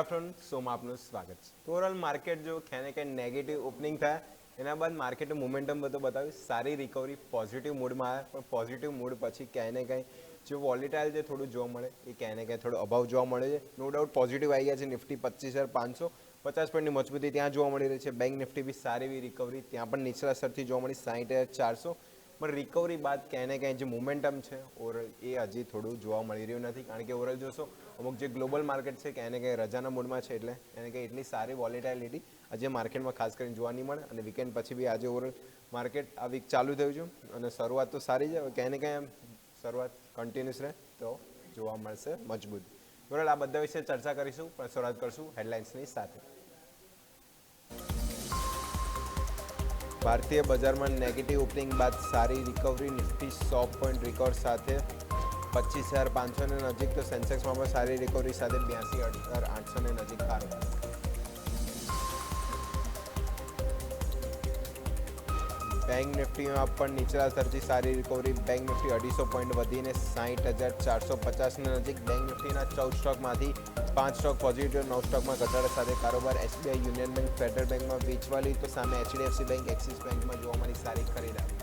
Afternoon Soma आपનું સ્વાગત છે। તો ઓવરઓલ માર્કેટ જો ક્યાંને ક્યાં નેગેટિવ ઓપનિંગ થયા એના બાદ માર્કેટનું મોમેન્ટમ બધું બતાવ્યું, સારી રિકવરી પોઝિટિવ મૂડમાં આવ્યા, પણ પોઝિટિવ મૂડ પછી ક્યાંય ને ક્યાંય જે વોલેટાઇલ જે થોડું જોવા મળે એ ક્યાંય ને ક્યાંય થોડો અભાવ જોવા મળે છે। નો ડાઉટ પોઝિટિવ આવી ગયા છે, નિફ્ટી 25,550 પોઈન્ટની મજબૂતી ત્યાં જોવા મળી રહી છે। બેંક નિફ્ટી બી સારી એવી રિકવરી ત્યાં પણ નીચલા સ્તરથી જોવા મળી 60,400, પણ રિકવરી બાદ ક્યાંય ને ક્યાંય જે મોમેન્ટમ છે ઓવરઓલ એ હજી થોડું જોવા મળી રહ્યું નથી, કારણ કે ઓવરઓલ જોશો અમુક જે ગ્લોબલ માર્કેટ છે ક્યાંય ને ક્યાંય રજાના મૂડમાં છે, એટલે એને કંઈ એટલી સારી વોલેટાઇલિટી આજે માર્કેટમાં ખાસ કરીને જોવા નહીં મળે। અને વીકેન્ડ પછી બી આજે ઓવરઓલ માર્કેટ આ વીક ચાલુ થયું છે અને શરૂઆત તો સારી છે, ક્યાંય ને ક્યાંય શરૂઆત કન્ટિન્યુઅસ રહે તો જોવા મળશે મજબૂત। ઓવરઓલ આ બધા વિશે ચર્ચા કરીશું, પણ શરૂઆત કરશું હેડલાઇન્સની સાથે। ભારતીય બજારમાં નેગેટિવ ઓપનિંગ બાદ સારી રિકવરી, નિફ્ટી 100 પોઈન્ટ રિકવર સાથે 25,500 નજીક, તો સેન્સેક્સમાં પણ સારી રિકવરી સાથે 82,800 નજીક કારોબાર। બેંક નિફ્ટીમાં પણ નીચલા સ્તરથી સારી રિકવરી, બેંક નિફ્ટી 250 પોઈન્ટ વધીને 60,450 નજીક। બેંક નિફ્ટીના 14 સ્ટોકમાંથી 5 સ્ટોક પોઝિટિવ, 9 સ્ટોકમાં ઘટાડા સાથે કારોબાર। એસબીઆઈ, યુનિયન બેંક, ફેડરલ બેંકમાં વેચવાલી, તો સામે એચડીએફસી બેંક, એક્સિસ બેંકમાં જોવા મળી સારી ખરીદારી।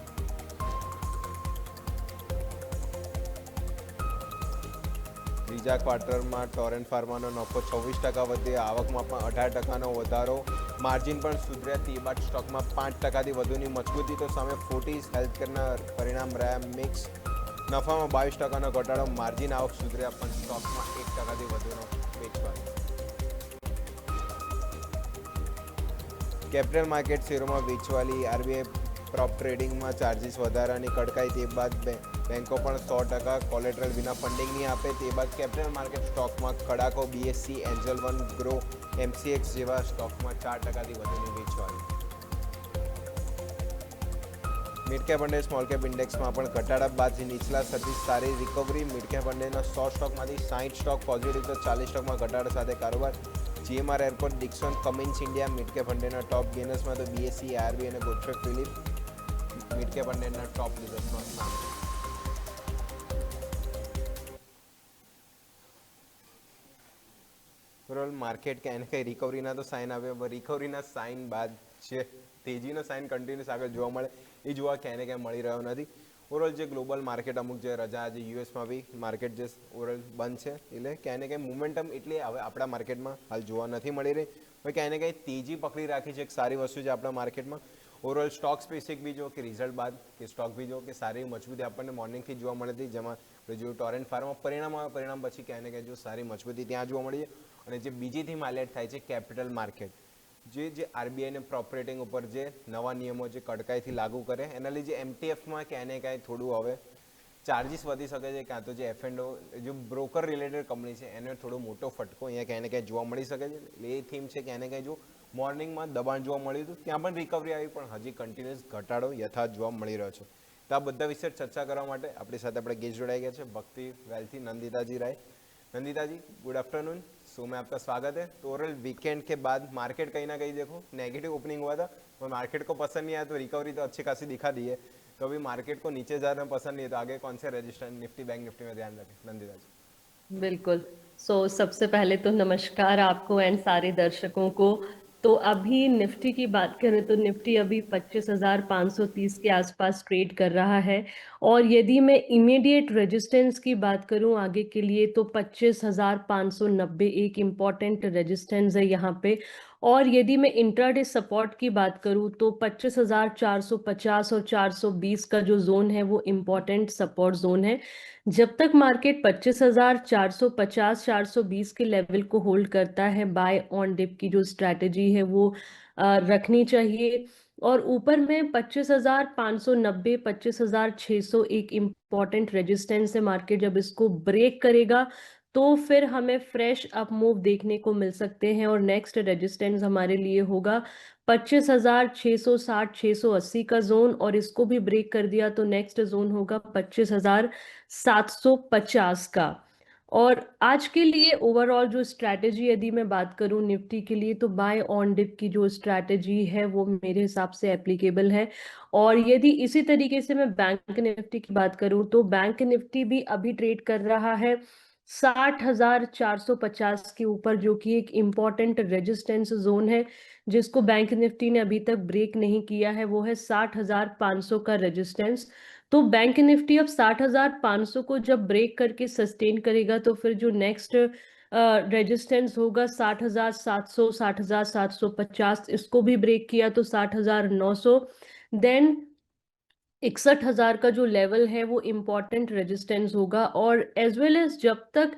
ત્રીજા ક્વાર્ટરમાં ટોરેન્ટ ફાર્માનો નફો 26% વધ્યો, આવકમાં પણ 18%નો વધારો, માર્જિન પણ સુધર્યા, તે બાદ સ્ટોકમાં 5%થી વધુની મજબૂતી, તો સામે ફોર્ટીઝ હેલ્થકેરના પરિણામ રહ્યા મિક્સ, નફામાં 22%નો ઘટાડો, માર્જિન આવક સુધર્યા પણ સ્ટોકમાં 1%થી વધુનો વેચવાલી। કેપિટલ માર્કેટ શેરોમાં વેચવાલી, આરબીઆઈ પ્રોપ ટ્રેડિંગમાં ચાર્જિસ વધારાની કડકાઈ, તે બાદ બેંકો પણ 100% કોલેટરલ વિના ફંડિંગ નહીં આપે, તે બાદ કેપિટલ માર્કેટ સ્ટોકમાં કડાકો, BSE, Angel One, Groww, MCX જેવા સ્ટોકમાં 4%થી વધુની વેચવાલી। મિડ કેપ અને સ્મોલ કેપ ઇન્ડેક્સમાં પણ ઘટાડા બાદ નીચલા સ્તરથી સારી રિકવરી, મિડ કેપ અંડેના 100 સ્ટોકમાંથી 60 સ્ટોક પોઝિટિવ, તો 40 સ્ટોકમાં ઘટાડા સાથે કારોબાર। GMR airport, Dixon, Cummins India mid cap અંડેના ટોપ ગેનર્સમાં, તો બીએસસી, આરબી અને ગોડફ્રે ફિલિપ મિડ કેપ અંડેના ટોપ લીડર્સમાં સામેલ। ઓવરઓલ માર્કેટ ક્યાંય ને કંઈ રિકવરીના તો સાઇન આવ્યા, રિકવરીના સાઇન બાદ છે તેજીનો સાઇન કન્ટિન્યુઅસ આગળ જોવા મળે એ જોવા ક્યાંય ને ક્યાંય મળી રહ્યો નથી। ઓવરઓલ જે ગ્લોબલ માર્કેટ અમુક જે રજા આજે યુએસમાં બી માર્કેટ જે ઓવરઓલ બંધ છે, એટલે ક્યાંય ને ક્યાંય મોમેન્ટમ એટલી હવે આપણા માર્કેટમાં હાલ જોવા નથી મળી રહી, હવે ક્યાંય ને ક્યાંય તેજી પકડી રાખી છે, એક સારી વસ્તુ છે આપણા માર્કેટમાં। ઓવરઓલ સ્ટોક સ્પેસિફિક બી જો કે રિઝલ્ટ બાદ કે સ્ટોક બી જો કે સારી મજબૂતી આપણને મોર્નિંગથી જોવા મળી હતી, જેમાં આપણે જોયું ટોરેન્ટ ફાર્મા પરિણામ પછી ક્યાંય ને ક્યાંય જો સારી મજબૂતી ત્યાં જોવા મળી છે। અને જે બીજી થીમ હાઇલાઇટ થાય છે કેપિટલ માર્કેટ, જે આરબીઆઈને પ્રોપ રેટિંગ ઉપર જે નવા નિયમો જે કડકાઈથી લાગુ કરે એના લીધે એમટીએફમાં ક્યાંય ને ક્યાંય થોડું હવે ચાર્જિસ વધી શકે છે, કાં તો જે એફએનડો જે બ્રોકર રિલેટેડ કંપની છે એને થોડો મોટો ફટકો અહીંયા ક્યાંય ને ક્યાંય જોવા મળી શકે છે। એટલે એ થીમ છે ક્યાંય ને ક્યાંય જો મોર્નિંગમાં દબાણ જોવા મળ્યું હતું ત્યાં પણ રિકવરી આવી, પણ હજી કન્ટિન્યુઅસ ઘટાડો યથાર્થ જોવા મળી રહ્યો છે। તો આ બધા વિશે ચર્ચા કરવા માટે આપણી સાથે આપણે गेस्ट जोड़ाई गए हैं भक्ति वेल्थी नंदिता जी राय। नंदिता जी गुड आफ्टरनून, शो में आपका स्वागत है। तो ओवरऑल वीकेंड के बाद मार्केट कहीं ना कहीं देखो नेगेटिव ओपनिंग हुआ था और मार्केट को पसंद नहीं आया, तो रिकवरी तो अच्छी खासी दिखा दी है, तो अभी मार्केट को नीचे जाना पसंद नहीं है, तो आगे कौन से रजिस्टर निफ्टी बैंक निफ्टी में ध्यान रखें नंदिता जी? बिल्कुल। सबसे पहले तो नमस्कार आपको एंड सारे दर्शकों को। तो अभी निफ्टी की बात करें तो निफ्टी अभी 25,530 के आसपास ट्रेड कर रहा है, और यदि मैं इमीडिएट रेजिस्टेंस की बात करूं आगे के लिए तो 25,590 एक इम्पॉर्टेंट रेजिस्टेंस है यहाँ पे। और यदि मैं इंट्राडे सपोर्ट की बात करूं तो 25,450 और 420 का जो जोन है वो इम्पॉर्टेंट सपोर्ट जोन है। जब तक मार्केट 25,450 420 के लेवल को होल्ड करता है, बाय ऑन डिप की जो स्ट्रैटेजी है वो रखनी चाहिए। और ऊपर में 25,590 25,600 एक इम्पॉर्टेंट रेजिस्टेंस है। मार्केट जब इसको ब्रेक करेगा तो फिर हमें फ्रेश अप मूव देखने को मिल सकते हैं, और नेक्स्ट रेजिस्टेंस हमारे लिए होगा 25,660 680 का जोन, और इसको भी ब्रेक कर दिया तो नेक्स्ट जोन होगा 25,750 का। और आज के लिए ओवरऑल जो स्ट्रैटेजी यदि मैं बात करूं निफ्टी के लिए, तो बाय ऑन डिप की जो स्ट्रैटेजी है वो मेरे हिसाब से एप्लीकेबल है। और यदि इसी तरीके से मैं बैंक निफ्टी की बात करूं तो बैंक निफ्टी भी अभी ट्रेड कर रहा है 60,450 के ऊपर, जो कि एक इम्पॉर्टेंट रेजिस्टेंस जोन है जिसको बैंक निफ्टी ने अभी तक ब्रेक नहीं किया है, वो है 60,500 का रेजिस्टेंस। तो बैंक निफ्टी अब 60,500 को जब ब्रेक करके सस्टेन करेगा तो फिर जो नेक्स्ट रेजिस्टेंस होगा 60,700, 60,750, इसको भी ब्रेक किया तो 60,900, देन 61,000 का जो लेवल है वो इम्पॉर्टेंट रेजिस्टेंस होगा। और एज वेल एज जब तक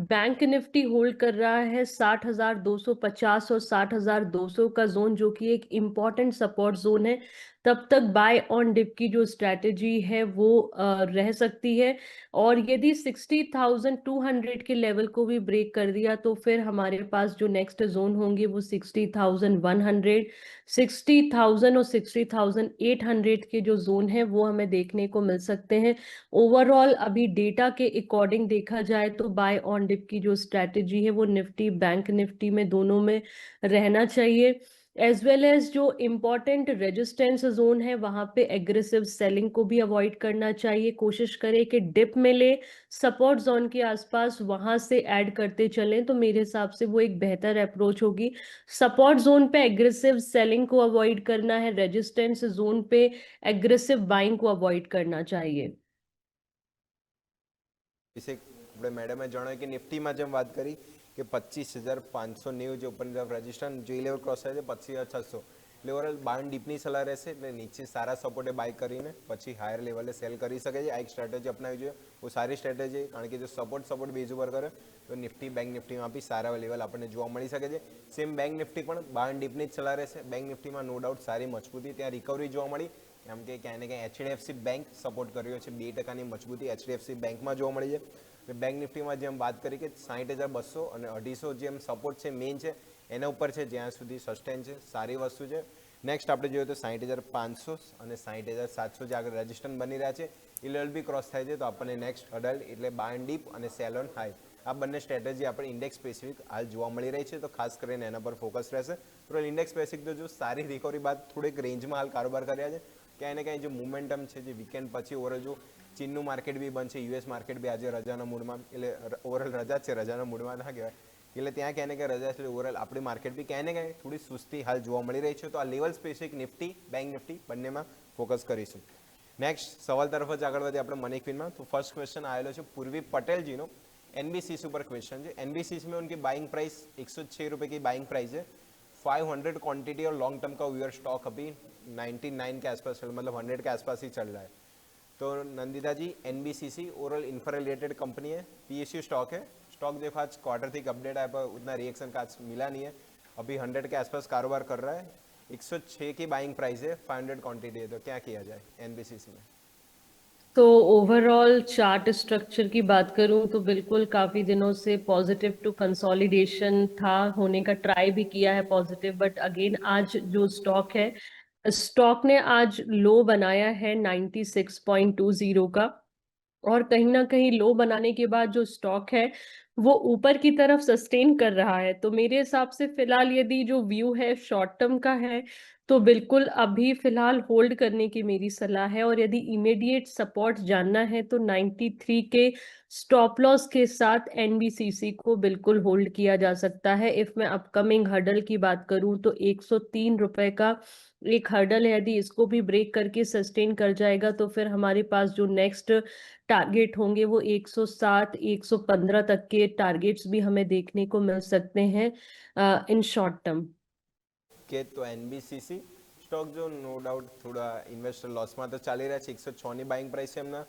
बैंक निफ्टी होल्ड कर रहा है 60,250 और 60,200 का जोन, जो कि एक इम्पॉर्टेंट सपोर्ट जोन है, तब तक बाय ऑन डिप की जो स्ट्रैटेजी है वो रह सकती है। और यदि 60,200 के लेवल को भी ब्रेक कर दिया तो फिर हमारे पास जो नेक्स्ट जोन होंगे वो 60,100, 60,000 और 60,800 के जो जोन है वो हमें देखने को मिल सकते हैं। ओवरऑल अभी डेटा के अकॉर्डिंग देखा जाए तो बाय ऑन डिप की जो स्ट्रैटेजी है वो निफ्टी बैंक निफ्टी में दोनों में रहना चाहिए। एज वेल एज जो इम्पोर्टेंट रेजिस्टेंस जोन है वहां पे एग्रेसिव सेलिंग को भी अवॉइड करना चाहिए। कोशिश करें कि डिप में ले, सपोर्ट जोन के आसपास वहां से ऐड करते चलें, तो मेरे हिसाब से वो एक बेहतर अप्रोच होगी। सपोर्ट जोन पे एग्रेसिव सेलिंग को अवॉइड करना है, रेजिस्टेंस जोन पे एग्रेसिव बाइंग को अवॉइड करना चाहिए। વિશે આપણે મેડમે જણાવ્યું કે નિફ્ટીમાં જેમ વાત કરી કે 25,590 જે ઓપન રજિસ્ટર જે લેવલ ક્રોસ થાય છે 25,600, એટલે ઓવરઓલ બાઉન્ડ ડીપની સલાહ રહેશે, એટલે નીચે સારા સપોર્ટે બાય કરીને પછી હાયર લેવલે સેલ કરી શકે છે। આ એક સ્ટ્રેટેજી અપનાવી જોઈએ, બહુ સારી સ્ટ્રેટેજી, કારણ કે જો સપોર્ટ બેઝ ઉપર કરે તો નિફ્ટી બેંક નિફ્ટીમાં બી સારા લેવલ આપણને જોવા મળી શકે છે। સેમ બેંક નિફ્ટી પણ બાઉન્ડ ડીપની જ સલાહ રહેશે। બેંક નિફ્ટીમાં નો ડાઉટ સારી મજબૂતી, ત્યાં રિકવરી જોવા મળી, કેમ કે ક્યાંય ને ક્યાંય એચડીએફસી બેંક સપોર્ટ કર્યો છે, 2% મજબૂતી એચડીએફસી બેંકમાં જોવા મળી છે। બેંક નિફ્ટીમાં જેમ વાત કરી કે 60,200 અને 250 જેમ સપોર્ટ છે મેઇન છે, એના ઉપર છે, જ્યાં સુધી સસ્ટેન છે, સારી વસ્તુ છે। નેક્સ્ટ આપણે જોઈએ તો 60,500 અને 60,700 જે આગળ રેજિસ્ટન્સ બની રહ્યા છે એ લેવલ બી ક્રોસ થાય છે તો આપણને નેક્સ્ટ અડલ્ટ એટલે બાય એન્ડ ડીપ અને સેલ ઓન હાઈ, આ બંને સ્ટ્રેટેજી આપણે ઇન્ડેક્સ સ્પેસિફિક હાલ જોવા મળી રહી છે, તો ખાસ કરીને એના પર ફોકસ રહેશે। તો ઇન્ડેક્સ સ્પેસિફિક તો જો સારી રિકવરી બાદ થોડીક રેન્જમાં હાલ કારોબાર કર્યા છે, ક્યાંય ને ક્યાંય જે મોમેન્ટમ છે, જે વીકેન્ડ પછી ઓવરઓલ જો ચીનનું માર્કેટ બી બંધ છે, યુએસ માર્કેટ બી આજે રજાના મૂડમાં, એટલે ઓવરઓલ રજા જ છે, રજાના મૂડમાં ના કહેવાય, એટલે ત્યાં ક્યાંય ને ક્યાંય રજા છે, એટલે ઓવરઓલ આપણી માર્કેટ બી ક્યાંય ને ક્યાંય થોડી સુસ્તી હાલ જોવા મળી રહી છે। તો આ level specific Nifty bank Nifty બંનેમાં ફોકસ કરીશું। નેક્સ્ટ સવાલ તરફ જ આગળ વધીએ આપણે મની ક્વીનમાં। તો ફર્સ્ટ ક્વેશ્ચન આવેલો છે પૂર્વી પટેલજીનો, एनबीसीसी पर क्वेश्चन है। एनबीसीसी में उनकी बाइंग प्राइस 106 रुपये की बाइंग प्राइस है। 500 क्वांटिटी और लॉन्ग टर्म का व्यूअर स्टॉक अभी 99 के आसपास चल, मतलब 100 के आसपास ही चल रहा है। तो Nandita ji, NBCC overall infra related company है, पीएसयू स्टॉक है। स्टॉक देखो आज क्वार्टर थी अपडेट आया पर उतना रिएक्शन का आज मिला नहीं है, अभी 100 के आसपास कारोबार कर रहा है। 106 की बाइंग प्राइस है, 500 क्वांटिटी है, तो क्या किया जाए एनबीसीसी में? तो ओवरऑल चार्ट स्ट्रक्चर की बात करूं तो बिल्कुल काफी दिनों से पॉजिटिव टू कंसोलिडेशन था, होने का ट्राई भी किया है पॉजिटिव, बट अगेन आज जो स्टॉक है, स्टॉक ने आज लो बनाया है 96.20 का, और कहीं ना कहीं लो बनाने के बाद जो स्टॉक है वो ऊपर की तरफ सस्टेन कर रहा है। तो मेरे हिसाब से फिलहाल यदि जो व्यू है शॉर्ट टर्म का है तो बिल्कुल अभी फिलहाल होल्ड करने की मेरी सलाह है। और यदि इमीडिएट सपोर्ट जानना है तो 93 के स्टॉप लॉस के साथ एनबीसीसी को बिल्कुल होल्ड किया जा सकता है। इफ मैं अपकमिंग हर्डल की बात करूं तो 103 रुपए का एक हर्डल है, यदि इसको भी ब्रेक करके सस्टेन कर जाएगा तो फिर हमारे पास जो नेक्स्ट टारगेट होंगे वो 107 115 तक के टारगेट्स भी हमें देखने को मिल सकते हैं इन शॉर्ट टर्म। કે તો એનબીસીસી સ્ટોક જો નો ડાઉટ થોડા ઇન્વેસ્ટર લોસમાં તો ચાલી રહ્યા છે। 106 ની બાઇંગ પ્રાઇસ છે એમના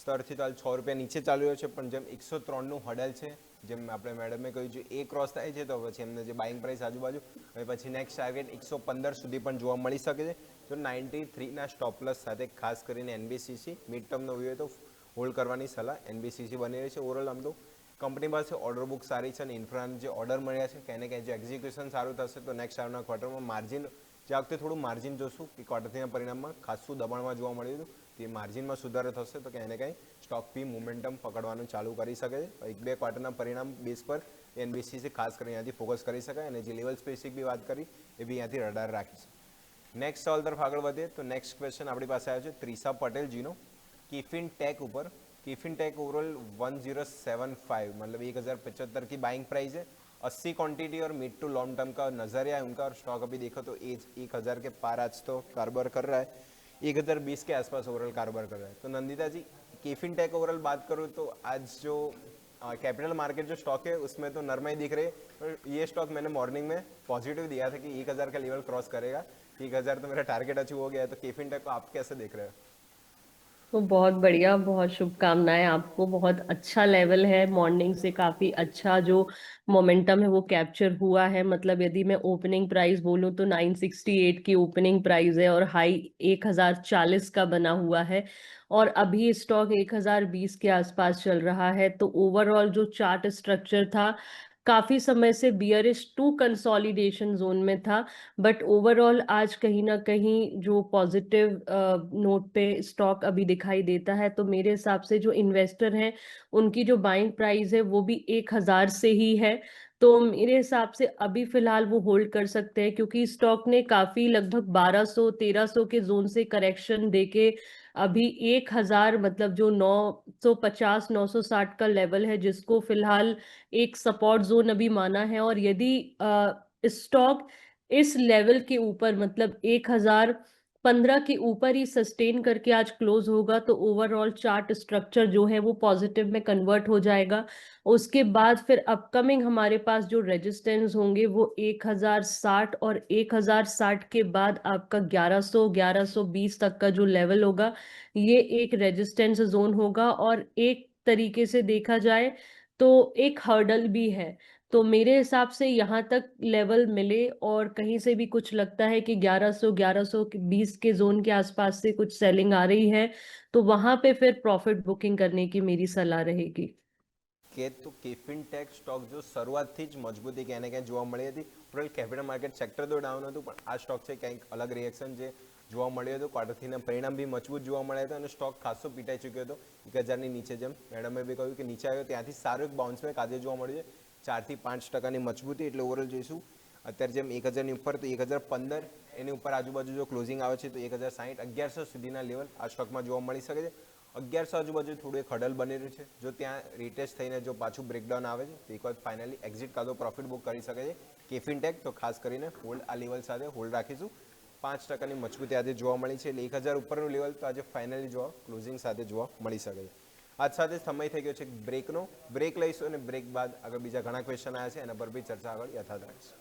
સ્તરથી તો હાલ 6 રૂપિયા નીચે ચાલી રહ્યો છે, પણ જેમ 103નું હડલ છે, જેમ આપણે મેડમે કહ્યું છે, એ ક્રોસ થાય છે તો પછી એમને જે બાઇંગ પ્રાઇસ આજુબાજુ હવે પછી નેક્સ્ટ ટાર્ગેટ 115 સુધી પણ જોવા મળી શકે છે। તો 93ના સ્ટોપ પ્લસ સાથે ખાસ કરીને એનબીસીસી મિડ ટર્મનો વ્યૂ તો હોલ્ડ કરવાની સલાહ એનબીસીસી બની રહી છે। ઓવરઓલ આમ તો કંપની પાસે ઓર્ડર બુક સારી છે અને ઇન્ફ્રાના જે ઓર્ડર મળ્યા છે ક્યાંય ને ક્યાંય જો એક્ઝિક્યુશન સારું થશે તો નેક્સ્ટ આવનાર ક્વાર્ટરમાં માર્જિન, જે વખતે થોડું માર્જિન જોશું કે ક્વાર્ટરના પરિણામમાં ખાસું દબાણમાં જોવા મળ્યું હતું, તે માર્જિનમાં સુધારો થશે તો ક્યાંય ને ક્યાંય સ્ટોક બી મોમેન્ટમ પકડવાનું ચાલુ કરી શકે છે। એક બે ક્વાર્ટરના પરિણામ બેઝ પર એનબીસીસી ખાસ કરીને અહીંયાથી ફોકસ કરી શકાય અને જે લેવલ સ્પેસિફિક બી વાત કરી એ બી અહીંયાથી રડાર રાખી છે। નેક્સ્ટ સવાલ તરફ આગળ વધીએ તો નેક્સ્ટ ક્વેશ્ચન આપણી પાસે આવ્યો છે ત્રિષા પટેલજીનો કિફિન ટેક ઉપર, केफिन टेक ओवरऑल 1075 मतलब 1075 की बाइंग प्राइस है। 80 क्वांटिटी और मिड टू लॉन्ग टर्म का नजरिया है उनका, और स्टॉक अभी देखो तो एज 1000 के पार आज तो कारोबार कर रहा है, 1020 के आसपास ओवरऑल कारोबार कर रहा है। तो नंदिता जी, केफिन टेक ओवरऑल बात करूँ तो आज जो कैपिटल मार्केट जो स्टॉक है उसमें तो नरमाई दिख रही है, और ये स्टॉक मैंने मॉर्निंग में पॉजिटिव दिया था कि 1000 का लेवल क्रॉस करेगा। 1000 तो मेरा टारगेट अचीव हो गया है। तो केफिन टेक को आप कैसे देख रहे हो? तो बहुत बढ़िया, बहुत शुभकामनाएं आपको। बहुत अच्छा लेवल है, मॉर्निंग से काफी अच्छा जो मोमेंटम है वो कैप्चर हुआ है। मतलब यदि मैं ओपनिंग प्राइस बोलूं तो 968 की ओपनिंग प्राइस है और हाई 1040 का बना हुआ है, और अभी स्टॉक 1020 के आसपास चल रहा है। तो ओवरऑल जो चार्ट स्ट्रक्चर था काफी समय से बियरिश टू कंसोलिडेशन जोन में था, बट ओवरऑल आज कहीं ना कहीं जो पॉजिटिव नोट पे स्टॉक अभी दिखाई देता है। तो मेरे हिसाब से जो इन्वेस्टर हैं उनकी जो बाइंग प्राइस है वो भी 1000 से ही है। तो मेरे हिसाब से अभी फिलहाल वो होल्ड कर सकते हैं, क्योंकि स्टॉक ने काफी लगभग 1200 1300 के जोन से करेक्शन देके अभी 1000 मतलब जो 950 960 का लेवल है जिसको फिलहाल एक सपोर्ट जोन अभी माना है। और यदि स्टॉक इस लेवल के ऊपर मतलब 1015 के ऊपर ही सस्टेन करके आज क्लोज होगा तो ओवरऑल चार्ट स्ट्रक्चर जो है वो पॉजिटिव में कन्वर्ट हो जाएगा। उसके बाद फिर अपकमिंग हमारे पास जो रेजिस्टेंस होंगे वो 1060, और 1060 के बाद आपका 1100 1120 तक का जो लेवल होगा ये एक रेजिस्टेंस जोन होगा, और एक तरीके से देखा जाए तो एक हर्डल भी है। तो मेरे हिसाब से यहाँ तक लेवल मिले और कहीं से भी कुछ लगता है कि 1100 1120 के जोन के आसपास से कुछ सेलिंग आ रही है तो वहां पे फिर प्रॉफिट बुकिंग करने की मेरी सलाह रहेगी। કે તો કેફિન ટેક સ્ટોક જો શરૂઆતથી જ મજબૂતી ક્યાંય ને ક્યાંય જોવા મળી હતી। ટોટલ કેપિટલ માર્કેટ સેક્ટર તો ડાઉન હતું, પણ આ સ્ટોક છે ક્યાંક અલગ રિએક્શન જે જોવા મળ્યું હતું। ક્વાર્ટર થ્રીના પરિણામ બી મજબૂત જોવા મળ્યા હતા અને સ્ટોક ખાસો પીટાઈ ચૂક્યો હતો 1000ની નીચે। જેમ મેડમે બી કહ્યું કે નીચે આવ્યો ત્યાંથી સારું એક બાઉન્સ બેક આજે જોવા મળ્યું છે 4 થી 5% મજબૂતી। એટલે ઓવરઓલ જોઈશું અત્યારે જેમ 1000ની ઉપર તો 1015 એની ઉપર આજુબાજુ જો ક્લોઝિંગ આવે છે તો 1060 1100 સુધીના લેવલ આ સ્ટોકમાં જોવા મળી શકે છે। 1100 આજુબાજુ થોડું એક હડલ બની રહ્યું છે, જો ત્યાં રિટેસ્ટ થઈને જો પાછું બ્રેકડાઉન આવે છે તો એક વખત ફાઇનલી એક્ઝિટ કાં તો પ્રોફિટ બુક કરી શકે છે કેફિન ટેક। તો ખાસ કરીને હોલ્ડ આ લેવલ સાથે હોલ્ડ રાખીશું। 5%ની મજબૂતી આજે જોવા મળી છે, એટલે 1000 ઉપરનું લેવલ તો આજે ફાઇનલી જોવા ક્લોઝિંગ સાથે જોવા મળી શકે છે। આજ સાથે સમય થઈ ગયો છે બ્રેકનો, બ્રેક લઈશું અને બ્રેક બાદ આગળ બીજા ઘણા ક્વેશ્ચન આવ્યા છે એના પર બી ચર્ચા આગળ યથાવત રાખીશું।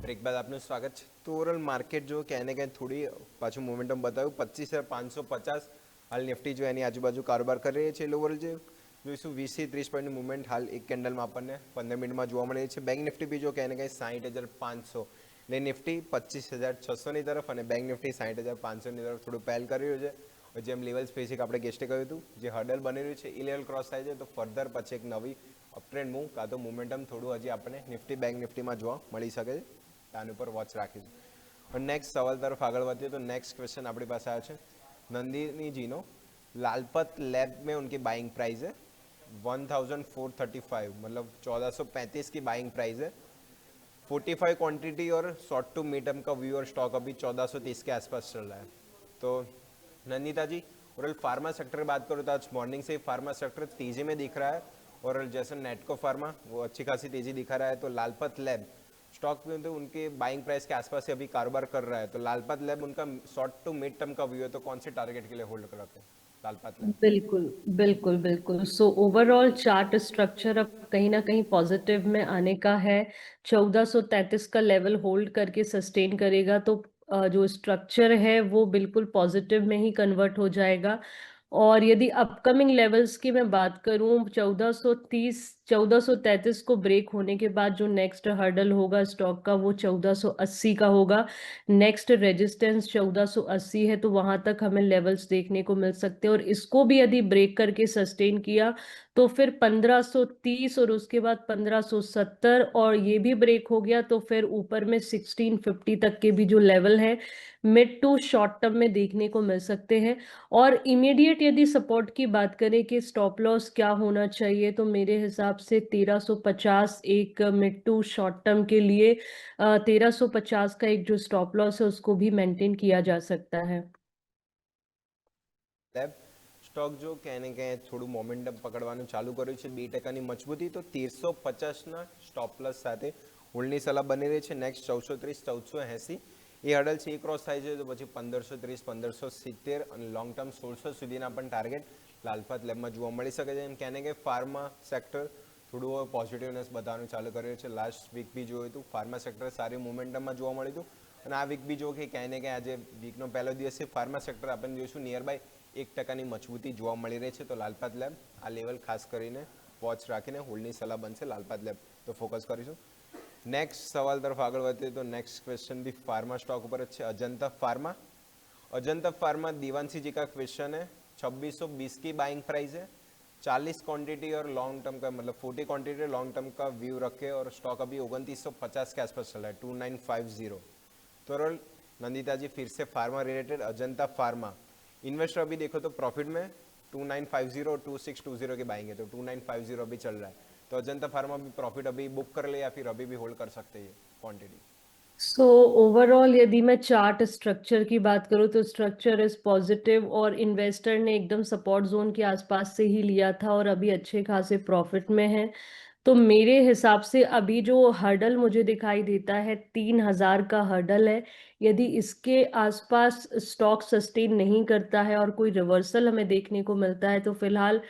બ્રેક બાદ આપનું સ્વાગત છે। તો ઓવરઓલ માર્કેટ જો ક્યાંય ને ક્યાંય થોડી પાછું મોમેન્ટમ બતાવ્યું 25,550 હાલ નિફ્ટી જો એની આજુબાજુ કારોબાર કરી રહી છે। એટલે ઓવરઓલ જે જોઈશું 20 થી 30 પોઈન્ટની મૂવમેન્ટ હાલ એક કેન્ડલમાં આપણને 15 મિનિટમાં જોવા મળે છે। બેંક નિફ્ટી બી જો ક્યાંય ને ક્યાંય 60,500 એટલે નિફ્ટી 25,600ની તરફ અને બેંક નિફ્ટી 60,500ની તરફ થોડું પહેલ કરી રહ્યું છે। જેમ લેવલ સ્પેસિફિક આપણે ગેસ્ટે કહ્યું હતું જે હર્ડલ બની રહ્યું છે એ લેવલ ક્રોસ થાય છે તો ફર્ધર પછી એક નવી અપટ્રેન્ડ મૂવ કાં તો મોમેન્ટમ થોડું હજી આપણને નિફ્ટી બેંક નિફ્ટીમાં જોવા મળી શકે છે। આની ઉપર વોચ રાખીશું। और नेक्स्ट सवाल तरफ આગળ વધીએ तो नेक्स्ट क्वेश्चन अपनी पास आया है नंदिनी जी नो। लालपत लैब में उनकी बाइंग प्राइस है 1435 मतलब 1435 की बाइंग प्राइस है। 45 क्वांटिटी और शॉर्ट टू मिड टर्म का व्यू और स्टॉक अभी 1430 के आसपास चल रहा है। तो नंदिता जी ओवरऑल फार्मा सेक्टर की बात करो तो आज मॉर्निंग से फार्मा सेक्टर तेजी में दिख रहा है, और जैसे नेटको फार्मा वो अच्छी खासी तेजी दिखा रहा है। तो लालपत लैब स्टॉक में तो उनके बाइंग प्राइस के आसपास से अभी कारोबार कर रहा है। तो लालपत लैब उनका शॉर्ट टू मिड टर्म का व्यू है, तो कौन से टारगेट के लिए होल्ड कर रखे हैं लालपत लैब? बिल्कुल बिल्कुल बिल्कुल। सो ओवरऑल चार्ट स्ट्रक्चर अब कहीं ना कहीं पॉजिटिव में आने का है। 1433 का लेवल होल्ड करके सस्टेन करेगा तो जो स्ट्रक्चर है वो बिल्कुल पॉजिटिव में ही कन्वर्ट हो जाएगा। और यदि अपकमिंग लेवल्स की मैं बात करूं 1430 1433 को ब्रेक होने के बाद जो नेक्स्ट हर्डल होगा स्टॉक का वो 1480 का होगा। नेक्स्ट रेजिस्टेंस 1480 है, तो वहां तक हमें लेवल्स देखने को मिल सकते हैं, और इसको भी यदि ब्रेक करके सस्टेन किया तो फिर 1530 और उसके बाद 1570, और ये भी ब्रेक हो गया तो फिर ऊपर में 1650 तक के भी जो लेवल है मिड टू शॉर्ट टर्म में देखने को मिल सकते हैं। और इमीडिएट इमीडिएट यदि सपोर्ट की बात करें कि स्टॉप लॉस क्या होना चाहिए, तो मेरे हिसाब से 1350 एक मिड टू शॉर्ट टर्म के लिए 1350 का एक जो स्टॉप लॉस है उसको भी मेंटेन किया जा सकता है। લેબ સ્ટોક જો ક્યાંય ને ક્યાંય થોડું મોમેન્ટમ પકડવાનું ચાલુ કર્યું છે 2% મજબૂતી, તો 1350ના સ્ટોપ પ્લસ સાથે હોલ્ડની સલાહ બની રહી છે. નેક્સ્ટ 1430 1480 એ હડલ છે, એ ક્રોસ થાય છે તો પછી 1530 1570 અને લોંગ ટર્મ 1600 સુધીના પણ ટાર્ગેટ લાલપાત લેબમાં જોવા મળી શકે છે. એમ ક્યાંય ને ક્યાંય ફાર્મા સેક્ટર થોડું પોઝિટિવનેસ બતાવવાનું ચાલુ કર્યું છે. લાસ્ટ વીક બી જોયું હતું ફાર્મા સેક્ટર સારી મોમેન્ટમમાં જોવા મળ્યું હતું, અને આ વીક બી જો કે ક્યાંય ને ક્યાંય આજે વીકનો પહેલો દિવસ છે, ફાર્મા સેક્ટર આપણે જોઈશું નિયર બાય 1% મજબૂતી જોવા મળી રહી છે. તો લાલપાત લેબ આ લેવલ ખાસ કરીને વોચ રાખીને હોલ્ડની સલાહ બનશે લાલપાત લેબ, તો ફોકસ કરીશું. નેક્સ્ટ સવાલ તરફ આગળ વધીએ તો નેક્સ્ટ क्वेश्चन भी फार्मा स्टॉक ऊपर है, अजंता फार्मा. अजंता फार्मा दीवानसी जी का क्वेश्चन है. 2620 की बाइंग प्राइस है, 40 क्वांटिटी और लॉन्ग टर्म का मतलब 40 क्वांटिटी लॉन्ग टर्म का व्यू रखे, और स्टॉक अभी 2950 के आसपास चल रहा है, 2950. तो नंदिता जी फिर से pharma related Ajanta pharma investor अभी देखो तो प्रॉफिट में 2950 और 2620 की बाइंग है, तो 2950 अभी चल रहा है. तो अजंता फार्मा भी प्रॉफिट अभी बुक कर ले या फिर अभी भी होल्ड कर सकते हैं क्वांटिटी. सो ओवरऑल यदि मैं चार्ट स्ट्रक्चर की बात करूं तो स्ट्रक्चर इज पॉजिटिव, और इन्वेस्टर ने एकदम सपोर्ट जोन के आसपास से ही लिया था और अभी अच्छे खासे प्रॉफिट में है. तो मेरे हिसाब से अभी जो हर्डल मुझे दिखाई देता है 3000 का हर्डल है. यदि इसके आसपास स्टॉक सस्टेन नहीं करता है और कोई रिवर्सल हमें देखने को मिलता है, तो फिलहाल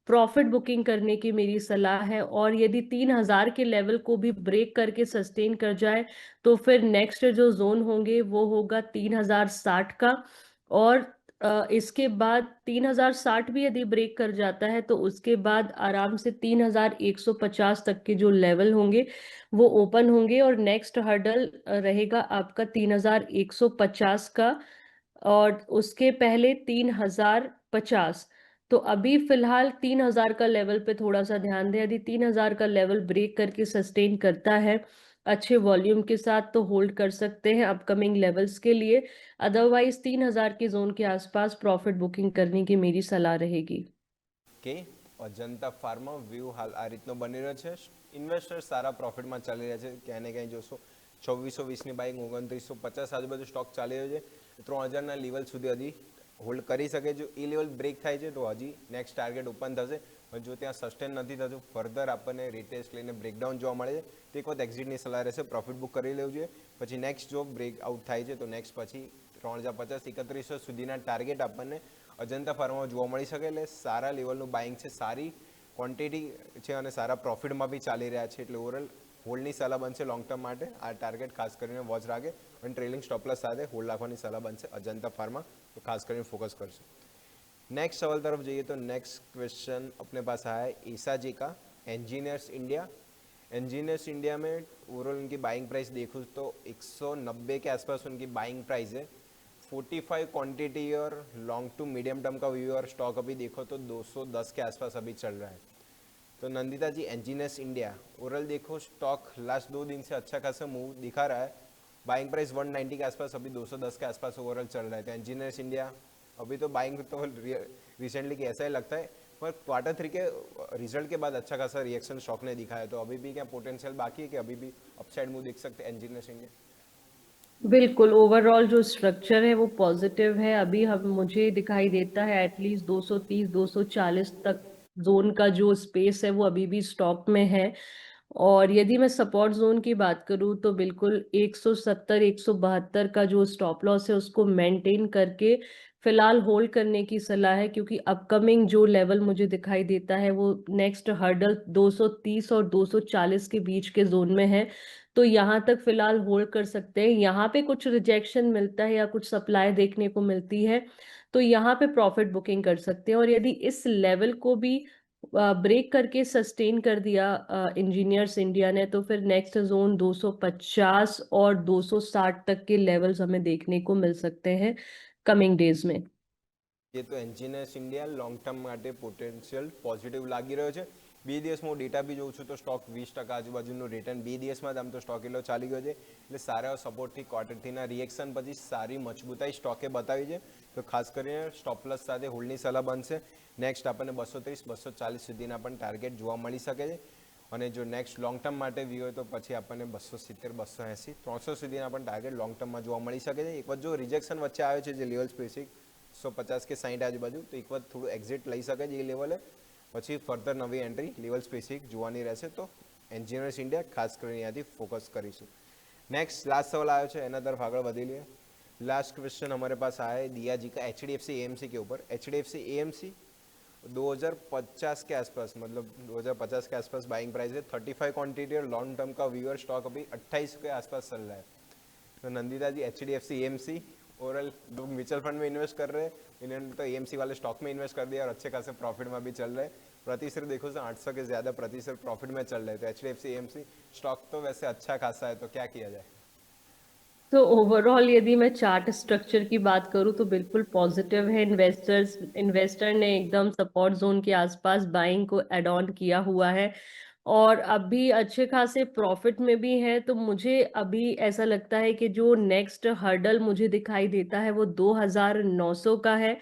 प्रॉफिट बुकिंग करने की मेरी सलाह है. और यदि 3000 के लेवल को भी ब्रेक करके सस्टेन कर जाए, तो फिर नेक्स्ट जो जोन होंगे वो होगा 3060 का. और इसके बाद 3060 भी यदि ब्रेक कर जाता है, तो उसके बाद आराम से 3150 तक के जो लेवल होंगे वो ओपन होंगे, और नेक्स्ट हर्डल रहेगा आपका 3150 का, और उसके पहले 3050. तो अभी फिलहाल 3000 का लेवल पे थोड़ा सा ध्यान दें. यदि 3000 का लेवल ब्रेक करके सस्टेन करता है अच्छे वॉल्यूम के साथ, तो होल्ड कर सकते हैं अपकमिंग लेवल्स के लिए. अदरवाइज 3000 के जोन के आसपास प्रॉफिट बुकिंग करने की मेरी सलाह रहेगी. કે અજંતા ફાર્મા વ્યૂ હાલ આ રીતનો બની રહ્યો છે. ઇન્વેસ્ટર સારા પ્રોફિટમાં ચાલી રહ્યા છે, ક્યાંય ને ક્યાંય જોશો 2420ની બાઇંગ 2950 આજુબાજુ સ્ટોક ચાલી રહ્યો છે. 3000ના લેવલ સુધી હજી હોલ્ડ કરી શકે. જો એ લેવલ બ્રેક થાય છે તો હજી નેક્સ્ટ ટાર્ગેટ ઓપન થશે, પણ જો ત્યાં સસ્ટેન નથી થતું, ફર્ધર આપણને રીટેસ્ટ લઈને બ્રેકડાઉન જોવા મળે છે, તો એક વખત એક્ઝિટની સલાહ રહેશે, પ્રોફિટ બુક કરી લેવું જોઈએ. પછી નેક્સ્ટ જો બ્રેકઆઉટ થાય છે તો નેક્સ્ટ પછી 3050 3100 સુધીના ટાર્ગેટ આપણને અજંતા ફાર્મામાં જોવા મળી શકે. એટલે સારા લેવલનું બાઇંગ છે, સારી ક્વોન્ટિટી છે અને સારા પ્રોફિટમાં બી ચાલી રહ્યા છે. એટલે ઓવરઓલ હોલ્ડની સલાહ બનશે લોંગ ટર્મ માટે. આ ટાર્ગેટ ખાસ કરીને વોચ રાખે અને ટ્રેલિંગ સ્ટોપલસ સાથે હોલ્ડ રાખવાની સલાહ બનશે અજંતા ફાર્મા, તો ખાસ કરીને फोकस કરશું. नेक्स्ट सवाल तरफ जाइए तो नेक्स्ट क्वेश्चन अपने पास आया है ईसा जी का, इंजीनियर्स इंडिया. इंजीनियर्स इंडिया में ओवरऑल उनकी बाइंग प्राइस देखूँ तो 190 के आसपास उनकी बाइंग प्राइस है. 45 क्वांटिटी और लॉन्ग टू मीडियम टर्म का व्यू, और स्टॉक अभी देखो तो 210 के आसपास अभी चल रहा है. तो नंदिता जी इंजीनियर्स इंडिया ओवरऑल देखो स्टॉक लास्ट 2 दिन से अच्छा खासा मूव दिखा रहा है. बाइंग प्राइस 190 के आसपास, अभी 210 के आसपास ओवरऑल चल रहा है. तो इंजीनियर्स इंडिया अभी तो बाइंग तो रिसेंटली की ऐसा ही लगता है, पर क्वार्टर 3 के रिजल्ट के बाद अच्छा खासा रिएक्शन स्टॉक ने दिखाया. तो अभी भी क्या पोटेंशियल बाकी है कि अभी भी अपसाइड मूव देख सकते हैं इंजीनियर्स इंडिया? बिल्कुल, ओवरऑल जो स्ट्रक्चर है वो पॉजिटिव है. अभी हम मुझे दिखाई देता है एटलीस्ट 230 240 तक जोन का जो स्पेस है वो अभी भी स्टॉक में है. और यदि मैं सपोर्ट जोन की बात करूं तो बिल्कुल 170 172 का जो स्टॉप लॉस है उसको मेंटेन करके फिलहाल होल्ड करने की सलाह है, क्योंकि अपकमिंग जो लेवल मुझे दिखाई देता है वो नेक्स्ट हर्डल 230 और 240 के बीच के जोन में है. तो यहाँ तक फिलहाल होल्ड कर सकते हैं. यहाँ पे कुछ रिजेक्शन मिलता है या कुछ सप्लाई देखने को मिलती है, तो यहाँ पे प्रॉफिट बुकिंग कर सकते हैं. और यदि इस लेवल को भी ब्रेक करके सस्टेन कर दिया इंजीनियर्स इंडिया ने, तो फिर नेक्स्ट जोन 250 और 260 तक के लेवल्स हमें देखने को मिल सकते हैं कमिंग डेज में. ये तो એન્જિનિયર્સ ઇન્ડિયા લોંગ ટર્મ માટે પોટેન્શિયલ પોઝિટિવ લાગી રહ્યો છે. 2 દિવસમાં હું ડેટા બી જોઉં છું તો સ્ટોક 20% આજુબાજુનું રિટર્ન 2 દિવસમાં જ આમ તો સ્ટોક એટલો ચાલી ગયો છે. એટલે સારા સપોર્ટથી ક્વાર્ટર 3ના રિએક્શન પછી સારી મજબૂતાઈ સ્ટોકે બતાવી છે. તો ખાસ કરીને સ્ટોપ લોસ સાથે હોલ્ડની સલાહ બનશે. નેક્સ્ટ આપણને 230-240 સુધીના પણ ટાર્ગેટ જોવા મળી શકે છે. અને જો નેક્સ્ટ લોંગ ટર્મ માટે વ્યૂ હોય તો પછી આપણને 270, 280, 300 સુધીના પણ ટાર્ગેટ લોંગ ટર્મમાં જોવા મળી શકે છે. એક વખત જો રિજેક્શન વચ્ચે આવે છે જે લેવલ સ્પેસિફિક 150 કે 60 આજુબાજુ, તો એક વખત થોડું એક્ઝિટ લઈ શકે છે એ લેવલે, પછી ફર્ધર નવી એન્ટ્રી લેવલ સ્પેસિફિક જોવાની રહેશે. તો એન્જિનિયર્સ ઇન્ડિયા ખાસ કરીને ત્યાંથી ફોકસ કરીશું. नेक्स्ट लास्ट सवाल आया है, एना तरफ आगे बढ़ी लिए. लास्ट क्वेश्चन हमारे पास आया है दिया जी का HDFC AMC के ऊपर. HDFC AMC 2050 के आसपास, मतलब 2050 के आसपास बाइंग प्राइस है. 35 क्वांटिटी और लॉन्ग टर्म का व्यूअर स्टॉक अभी 28 के आसपास चल रहा है. तो नंदिता जी HDFC AMC ओवरऑल लोग म्यूचुअल फंड में इन्वेस्ट कर रहे हैं, इन्होंने तो AMC वाले स्टॉक में इन्वेस्ट कर दिया और अच्छे खासे प्रॉफिट में भी चल रहे हैं. प्रतिशत देखो तो 800 के ज़्यादा प्रतिशत प्रॉफिट में चल रहे. तो HDFC AMC स्टॉक तो वैसे अच्छा खासा है, तो क्या किया जाए? तो ओवरऑल यदि मैं चार्ट स्ट्रक्चर की बात करूं तो बिल्कुल पॉजिटिव है. इन्वेस्टर ने एकदम सपोर्ट जोन के आसपास बाइंग को एड ऑन किया हुआ है और अभी अच्छे खासे प्रॉफिट में भी है. तो मुझे अभी ऐसा लगता है कि जो नेक्स्ट हर्डल मुझे दिखाई देता है वो 2900 का है.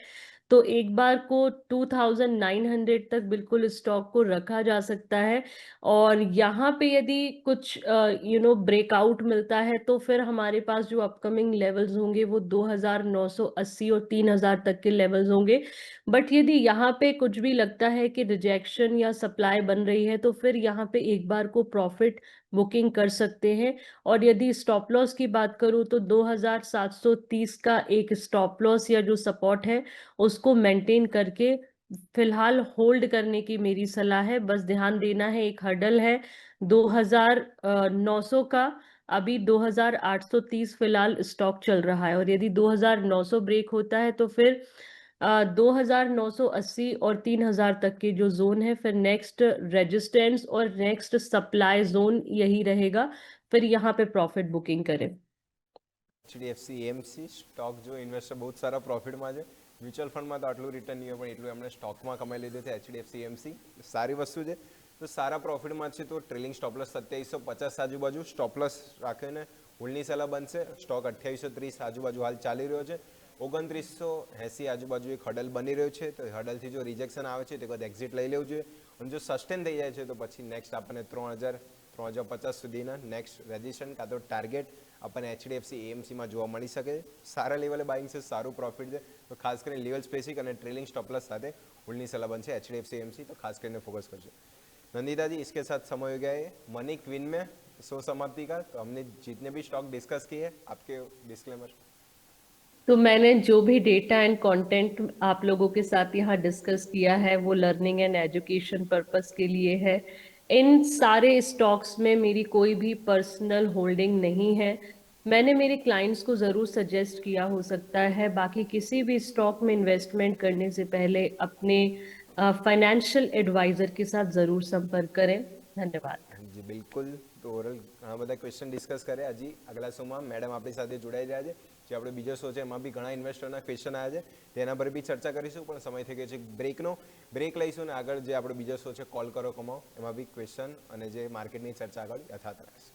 तो एक बार को 2900 तक बिल्कुल स्टॉक को रखा जा सकता है और यहाँ पे यदि कुछ ब्रेकआउट मिलता है तो फिर हमारे पास जो अपकमिंग लेवल्स होंगे वो 2980 और 3000 तक के लेवल्स होंगे. बट यदि यहाँ पे कुछ भी लगता है कि रिजेक्शन या सप्लाई बन रही है तो फिर यहाँ पे एक बार को प्रॉफिट बुकिंग कर सकते हैं. और यदि स्टॉप लॉस की बात करूँ तो 2730 का एक स्टॉप लॉस या जो सपोर्ट है उसको मेंटेन करके फिलहाल होल्ड करने की मेरी सलाह है. बस ध्यान देना है एक हर्डल है 2900 का. अभी 2830 फिलहाल स्टॉक चल रहा है और यदि 2900 ब्रेक होता है तो फिर 2980 और 3000 तक के जो जोन है फिर नेक्स्ट रेजिस्टेंस और नेक्स्ट सप्लाई जोन यही रहेगा. फिर यहाँ पे प्रॉफिट बुकिंग करें. HDFC AMC સ્ટોક જો ઇન્વેસ્ટર બહુ સારા પ્રોફિટમાં છે. મ્યુચ્યુઅલ ફંડમાં તો આટલું રિટર્ન નહીં હોય પણ એટલું એમણે સ્ટોકમાં કમાઈ લીધું છે. HDFC AMC સારી વસ્તુ છે. તો સારા પ્રોફિટમાં છે તો ટ્રેલિંગ સ્ટોપ લોસ 2750 આજુબાજુ સ્ટોપ લોસ રાખીને હોલ્ડની સલાહ બનશે. સ્ટોક 2830 આજુબાજુ હાલ ચાલી રહ્યો છે. 2980 આજુબાજુ એક હડલ બની રહ્યું છે. તો હડલથી જો રિજેક્શન આવે છે તો એક વખત એક્ઝિટ લઈ લેવું જોઈએ અને જો સસ્ટેન થઈ જાય છે તો પછી નેક્સ્ટ આપણને 3050 સુધીના નેક્સ્ટ રેઝિસ્ટન્સ કાં તો ટાર્ગેટ આપણને HDFC AMC માં જોવા મળી શકે. સારા લેવલે બાઇંગ છે, સારું પ્રોફિટ છે. તો ખાસ કરીને લેવલ સ્પેસિફિક અને ટ્રેલિંગ સ્ટોપ લોસ સાથે હોલ્ડની સલાહ બનશે HDFC AMC. तो खास करके फोकस करજો. नंदिता जी इसके साथ समय हो गया है मनी क्वीन में शो समाप्ति का. तो हमने जितने भी स्टॉक डिस्कस किए आपके डिस्क्लेमर. तो मैंने जो भी डेटा एंड कंटेंट आप लोगों के साथ यहाँ डिस्कस किया है वो लर्निंग एंड एजुकेशन पर्पस के लिए है. इन सारे स्टॉक्स में मेरी कोई भी पर्सनल होल्डिंग नहीं है. मैंने मेरे क्लाइंट्स को जरूर सजेस्ट किया हो सकता है. बाकी किसी भी स्टॉक में इन्वेस्टमेंट करने से पहले अपने फाइनेंशियल एडवाइजर के साथ जरूर संपर्क करें. धन्यवाद. જી બિલકુલ. તો ઓવરઓલ ઘણા બધા ક્વેશ્ચન ડિસ્કસ કર્યા. હજી આગલા શોમાં મેડમ આપણી સાથે જોડાઈ રહ્યા છે. જે આપણે બીજો શો છે એમાં બી ઘણા ઇન્વેસ્ટરના ક્વેશ્ચન આવ્યા છે તેના પર બી ચર્ચા કરીશું. પણ સમય થઈ ગયો છે બ્રેકનો. બ્રેક લઈશું ને આગળ જે આપણો બીજો શો છે કોલ કરો કમાઓ એમાં બી ક્વેશ્ચન અને જે માર્કેટની ચર્ચા આગળ યથાવત રહેશે.